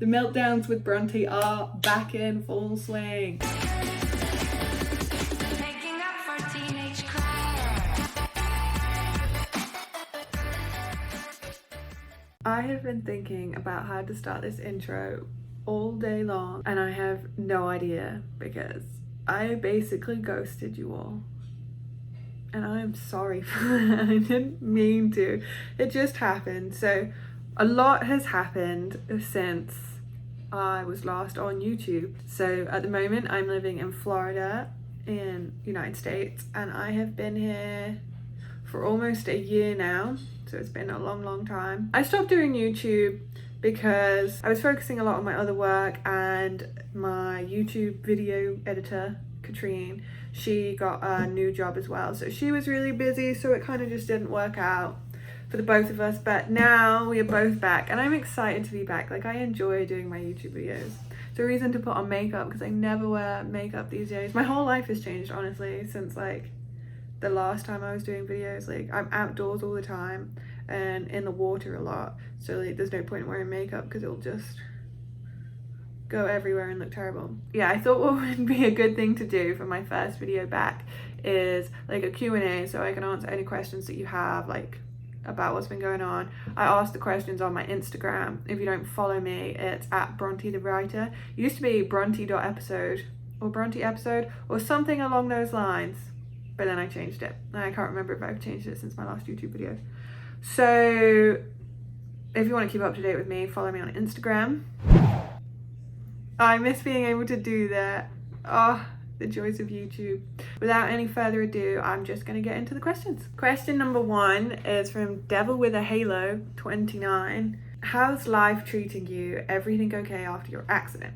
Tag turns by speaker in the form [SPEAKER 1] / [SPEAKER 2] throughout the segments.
[SPEAKER 1] The meltdowns with Bronte are back in full swing.
[SPEAKER 2] Making up for teenage cry.
[SPEAKER 1] I have been thinking about how to start this intro all day long, and I have no idea because I basically ghosted you all. And I am sorry for that. I didn't mean to. It just happened. So a lot has happened since I was last on YouTube. So at the moment I'm living in Florida in United States, and I have been here for almost a year now. So it's been a long time. I stopped doing YouTube because I was focusing a lot on my other work, and my YouTube video editor, Katrine, she got a new job as well. So she was really busy, so it kind of just didn't work out for the both of us. But now we are both back, and I'm excited to be back. Like, I enjoy doing my YouTube videos. It's a reason to put on makeup because I never wear makeup these days. My whole life has changed, honestly, since like the last time I was doing videos. Like, I'm outdoors all the time and in the water a lot, so like there's no point in wearing makeup because it'll just go everywhere and look terrible. Yeah, I thought what would be a good thing to do for my first video back is like a Q&A, so I can answer any questions that you have, like about what's been going on. I asked the questions on my Instagram. If you don't follow me, it's at Bronte the Writer. It used to be Bronte.episode or Bronte episode or something along those lines, but then I changed it. I can't remember if I've changed it since my last YouTube video. So if you want to keep up to date with me, follow me on Instagram. I miss being able to do that. Oh, the joys of YouTube. Without any further ado, I'm just going to get into the questions. Question number 1 is from Devil with a Halo 29. How's life treating you? Everything okay after your accident?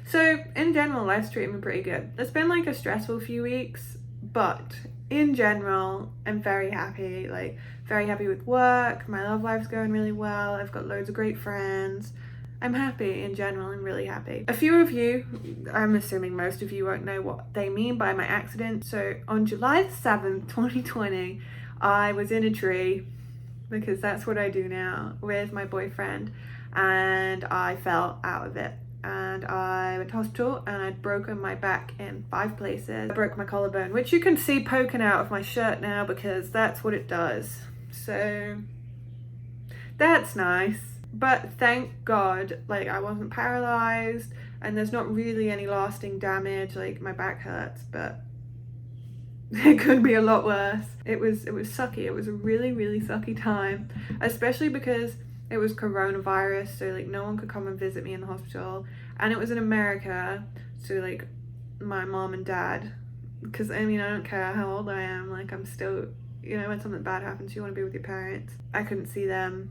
[SPEAKER 1] So in general, life's treating me pretty good. It's been like a stressful few weeks, but in general, I'm very happy. Like, very happy with work. My love life's going really well. I've got loads of great friends. I'm happy in general. I'm really happy. A few of you, I'm assuming most of you, won't know what they mean by my accident. So on July 7th, 2020, I was in a tree, because that's what I do now, with my boyfriend, and I fell out of it. And I went to hospital, and I'd broken my back in 5 places. I broke my collarbone, which you can see poking out of my shirt now because that's what it does. So that's nice. But thank God, like, I wasn't paralyzed, and there's not really any lasting damage. Like, my back hurts, but it could be a lot worse. It was sucky. It was a really sucky time, especially because it was coronavirus, so like no one could come and visit me in the hospital, and it was in America, so like my mom and dad, because I mean, I don't care how old I am, like I'm still, you know, when something bad happens, you want to be with your parents. I couldn't see them.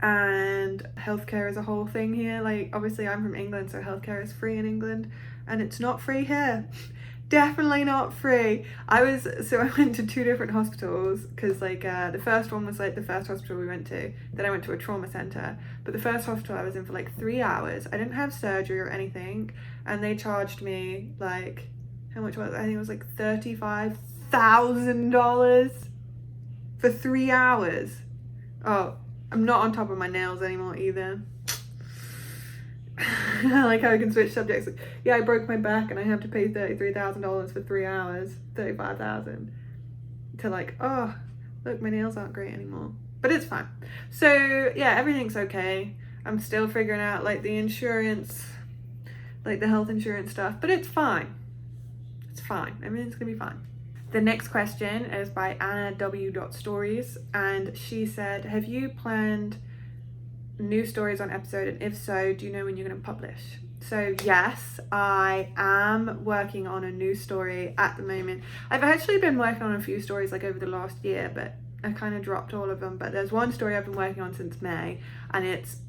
[SPEAKER 1] And healthcare is a whole thing here. Like, obviously I'm from England, so healthcare is free in England, and it's not free here. Definitely not free. I went to 2 different hospitals, because like the first one was like the first hospital we went to. Then I went to a trauma center, but the first hospital I was in for like 3 hours. I didn't have surgery or anything, and they charged me like, how much was it? I think it was like $35,000 for 3 hours. Oh, I'm not on top of my nails anymore either. I like how I can switch subjects. Yeah, I broke my back and I have to pay $33,000 for 3 hours, $35,000, to like, oh, look, my nails aren't great anymore. But it's fine. So yeah, everything's okay. I'm still figuring out like the insurance, like the health insurance stuff, but it's fine. It's fine. Everything's gonna be fine. The next question is by Anna W. Stories, and she said, have you planned new stories on episode, and if so, do you know when you're going to publish? So yes, I am working on a new story at the moment. I've actually been working on a few stories like over the last year, but I kind of dropped all of them. But there's one story I've been working on since May, and it's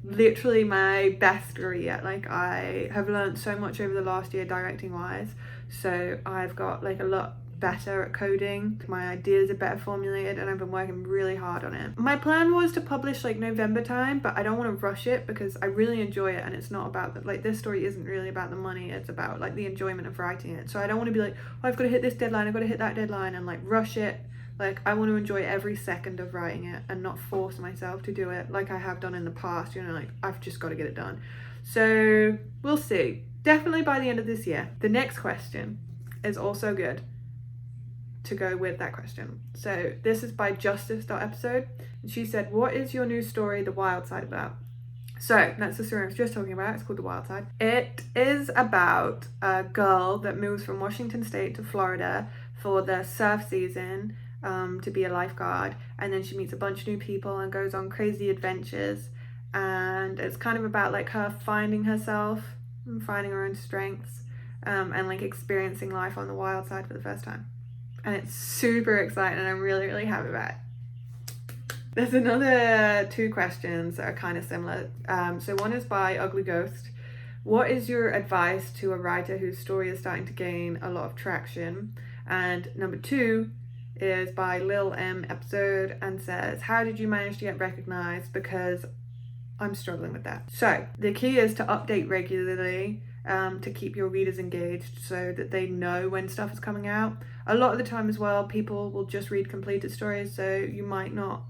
[SPEAKER 1] literally my best story yet. Like, I have learned so much over the last year directing wise, so I've got like a lot better at coding. My ideas are better formulated, and I've been working really hard on it. My plan was to publish like November time, but I don't want to rush it because I really enjoy it, and it's not about that, like, this story isn't really about the money, it's about like the enjoyment of writing it. So I don't want to be like, oh, I've got to hit this deadline, I've got to hit that deadline, and like rush it Like, I want to enjoy every second of writing it and not force myself to do it like I have done in the past, you know, like I've just got to get it done. So we'll see. Definitely by the end of this year. The next question is also good to go with that question. So this is by justice.episode. And she said, what is your new story, The Wild Side, about? So that's the story I was just talking about. It's called The Wild Side. It is about a girl that moves from Washington State to Florida for the surf season, to be a lifeguard, and then she meets a bunch of new people and goes on crazy adventures, and it's kind of about like her finding herself and finding her own strengths, and like experiencing life on the wild side for the first time. And it's super exciting and I'm really happy about it. There's another 2 questions that are kind of similar. So one is by Ugly Ghost. What is your advice to a writer whose story is starting to gain a lot of traction? And number 2 is by Lil M Episode and says, how did you manage to get recognized? Because I'm struggling with that. So the key is to update regularly, to keep your readers engaged so that they know when stuff is coming out. A lot of the time as well, people will just read completed stories, so you might not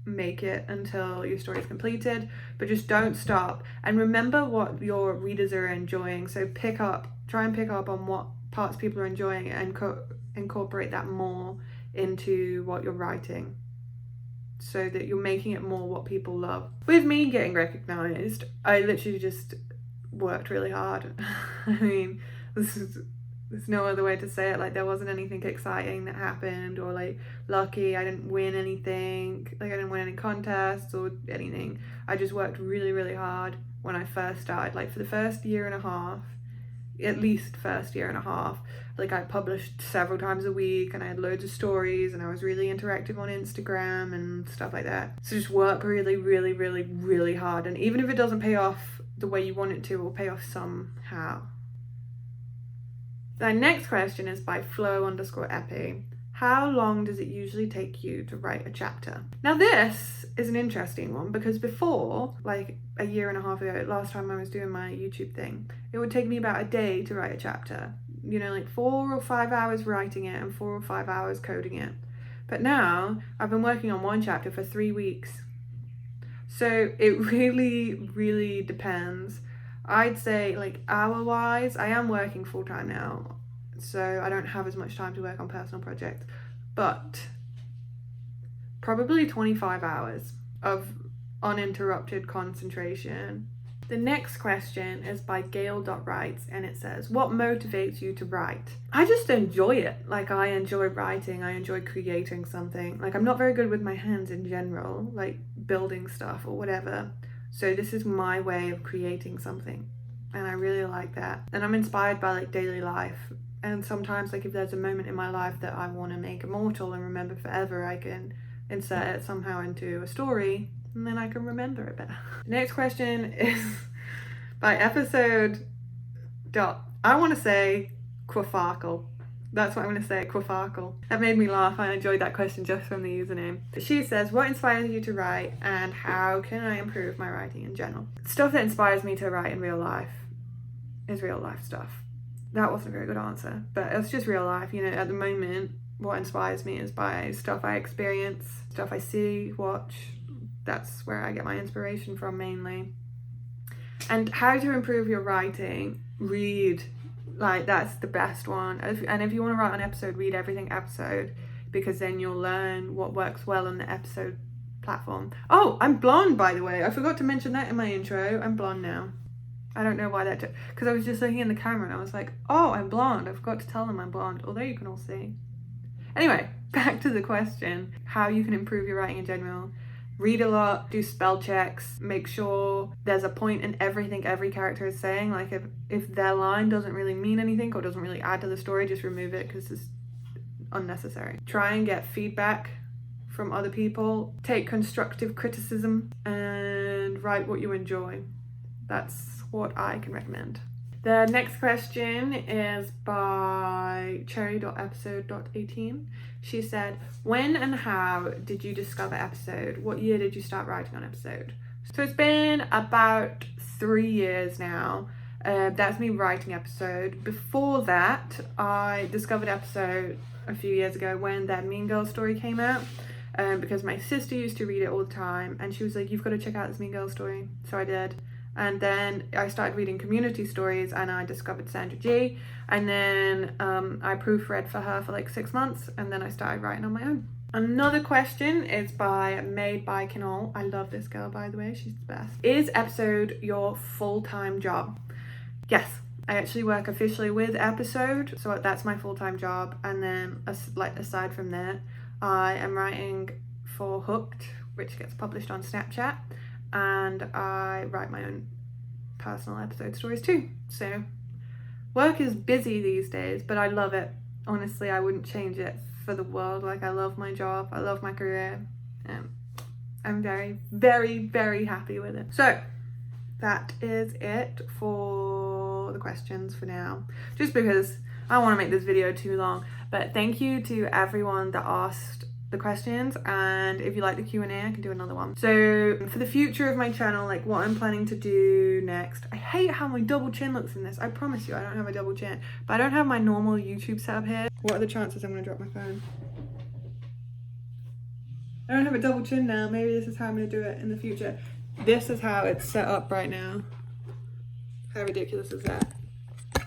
[SPEAKER 1] make it until your story is completed, but just don't stop and remember what your readers are enjoying. So try and pick up on what parts people are enjoying and incorporate that more into what you're writing, so that you're making it more what people love. With me getting recognized, I literally just worked really hard. I mean, there's no other way to say it. Like, there wasn't anything exciting that happened, or like lucky. I didn't win anything. Like, I didn't win any contests or anything. I just worked really hard when I first started. Like, for the first year and a half, at least first year and a half, like I published several times a week and I had loads of stories and I was really interactive on Instagram and stuff like that. So just work really hard, and even if it doesn't pay off the way you want it to, it will pay off somehow. The next question is by Flo_epi. How long does it usually take you to write a chapter? Now this is an interesting one, because before, like a year and a half ago, last time I was doing my YouTube thing, it would take me about a day to write a chapter. You know, like 4 or 5 hours writing it and 4 or 5 hours coding it. But now I've been working on one chapter for 3 weeks. So it really depends. I'd say, like, hour-wise, I am working full-time now, so I don't have as much time to work on personal projects, but probably 25 hours of uninterrupted concentration. The next question is by Gail.writes, and it says, what motivates you to write? I just enjoy it. Like, I enjoy writing, I enjoy creating something. Like, I'm not very good with my hands in general, like building stuff or whatever. So this is my way of creating something, and I really like that. And I'm inspired by like daily life, and sometimes, like, if there's a moment in my life that I want to make immortal and remember forever, I can insert it somehow into a story, and then I can remember it better. Next question is by episode. I want to say Quafarkle. That's what I'm going to say, Quafarkle. That made me laugh. I enjoyed that question just from the username. She says, what inspires you to write, and how can I improve my writing in general? Stuff that inspires me to write in real life is real life stuff. That wasn't a very good answer, but it's just real life. You know, at the moment, what inspires me is by stuff I experience, stuff I see, watch. That's where I get my inspiration from mainly. And how to improve your writing? Read. Like, that's the best one. And if you want to write an episode, read everything episode, because then you'll learn what works well on the episode platform. Oh, I'm blonde, by the way. I forgot to mention that in my intro. I'm blonde now. I don't know why that took, because I was just looking in the camera and I was like, oh, I'm blonde. I forgot to tell them I'm blonde, although you can all see. Anyway, back to the question, how you can improve your writing in general. Read a lot, do spell checks, make sure there's a point in everything every character is saying. Like, if their line doesn't really mean anything or doesn't really add to the story, just remove it, because it's unnecessary. Try and get feedback from other people. Take constructive criticism and write what you enjoy. That's what I can recommend. The next question is by cherry.episode.18. She said, when and how did you discover Episode? What year did you start writing on Episode? So it's been about 3 years now. That's me writing episode. Before that, I discovered episode a few years ago when that Mean Girl story came out, because my sister used to read it all the time, and she was like, you've got to check out this Mean Girl story. So I did. And then I started reading community stories, and I discovered Sandra G. And then I proofread for her for like 6 months, and then I started writing on my own. Another question is by Made by Kinol. I love this girl, by the way, she's the best. Is episode your full-time job? Yes, I actually work officially with episode, so that's my full-time job. And then aside from that, I am writing for Hooked, which gets published on Snapchat, and I write my own personal episode stories too. So work is busy these days, but I love it. Honestly, I wouldn't change it for the world. Like, I love my job, I love my career, I'm very, very, very happy with it. So that is it for the questions for now, just because I don't want to make this video too long. But thank you to everyone that asked the questions, and if you like the Q&A, I can do another one. So for the future of my channel, like what I'm planning to do next, I hate how my double chin looks in this. I promise you I don't have a double chin, but I don't have my normal YouTube setup here. What are the chances I'm gonna drop my phone? I don't have a double chin now. Maybe this is how I'm gonna do it in the future. This is how it's set up right now. How ridiculous is that?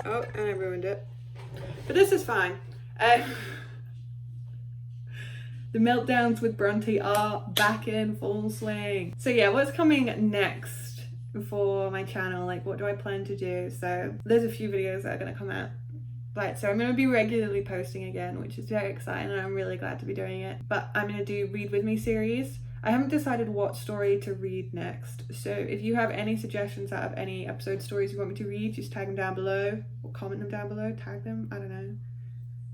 [SPEAKER 1] Oh, and I ruined it. But this is fine. The meltdowns with Bronte are back in full swing. So yeah, what's coming next for my channel? Like, what do I plan to do? So there's a few videos that are gonna come out. Right, so I'm gonna be regularly posting again, which is very exciting, and I'm really glad to be doing it. But I'm gonna do Read With Me series. I haven't decided what story to read next. So if you have any suggestions out of any episode stories you want me to read, just tag them down below, or comment them down below, tag them, I don't know.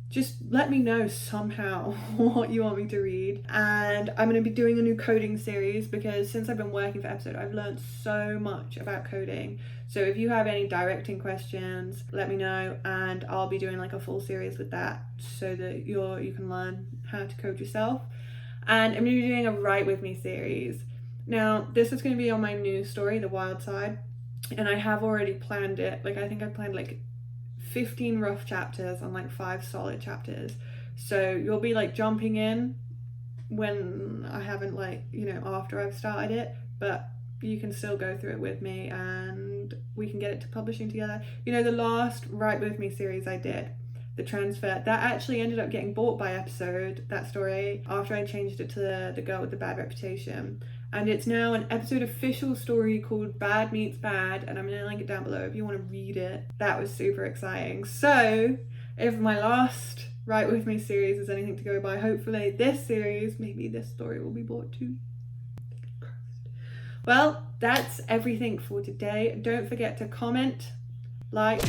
[SPEAKER 1] Just let me know somehow what you want me to read. And I'm going to be doing a new coding series, because since I've been working for episode, I've learned so much about coding. So if you have any directing questions, let me know, and I'll be doing like a full series with that, so that you can learn how to code yourself. And I'm going to be doing a Write With Me series. Now, this is going to be on my new story, The Wild Side, and I have already planned it. Like, I think I planned like 15 rough chapters and like 5 solid chapters. So you'll be like jumping in when I haven't, like, you know, after I've started it, but you can still go through it with me and we can get it to publishing together. You know, the last Write With Me series I did, the transfer, that actually ended up getting bought by episode, that story, after I changed it to the girl with the bad reputation. And it's now an episode official story called Bad Meets Bad, and I'm gonna link it down below if you want to read it. That was super exciting. So if my last Write With Me series is anything to go by, hopefully this series, maybe this story will be bought too. Well, that's everything for today. Don't forget to comment, like,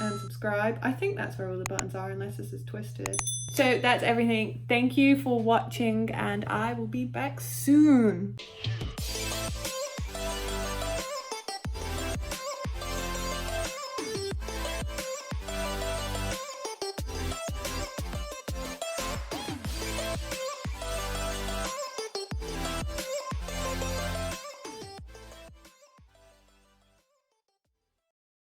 [SPEAKER 1] and subscribe. I think that's where all the buttons are, unless this is twisted. So that's everything. Thank you for watching, and I will be back soon.